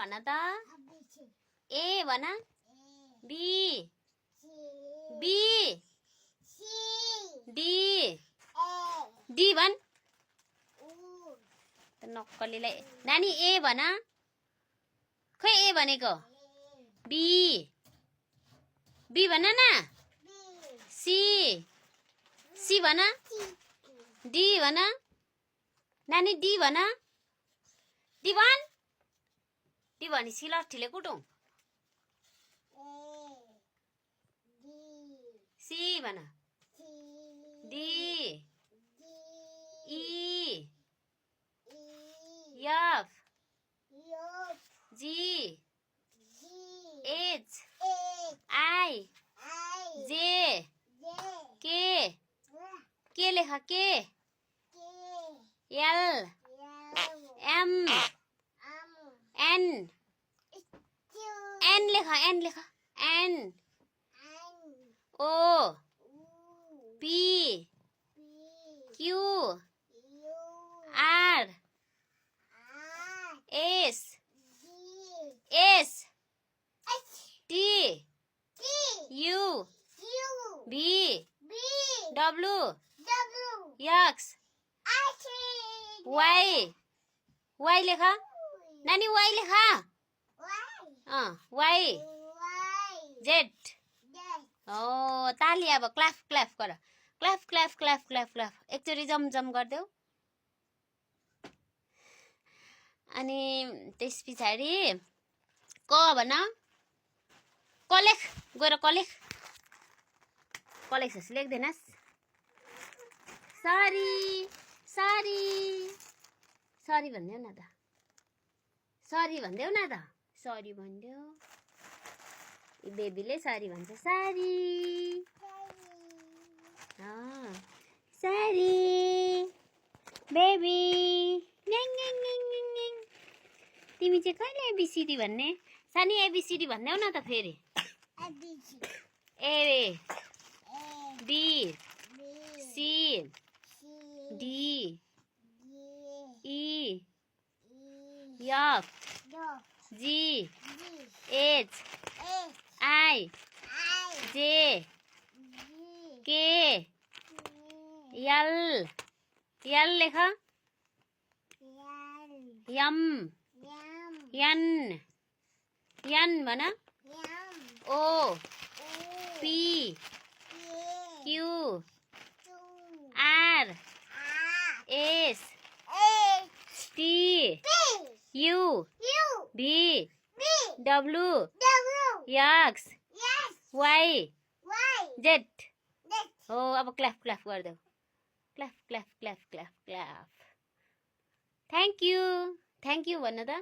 भन त ए भन बी बी डी डी भन नक्कलीलाई नानी ए भन खै ए भनेको बी बी भन न सी सी भन डी भन नानी डी भन डी भन डी भनेपछि लट्ठीले कुटौँ सी भन D E F G H I J K लेख K L M N N लेख N O P Q R S T U V W X Y लेख नानी वाई लेख वाई जेड हो ताली अब क्ल्याप क्ल्याप गर clap clap clap clap clap एकचोटि जम गरिदेऊ अनि त्यस पछाडि क भन कलेख गएर कलेख जस्तो लेख्दैनस् सरी सरी सरी भन्देऊ न त सरी भन्देऊ न त सरी भन्देऊ बेबीले सरी भन्छ सरी सरी बेबी तिमी चाहिँ कहिले एबिसिडी भन्ने सानी एबिसिडी भन्देऊ न त फेरि A B C D E F G H I J K L लेख एम एन भन O P Q R S T U V W X Y Z हो अब क्ल्याप क्ल्याप गरिदेऊ clap clap clap clap clap thank you भन्नु त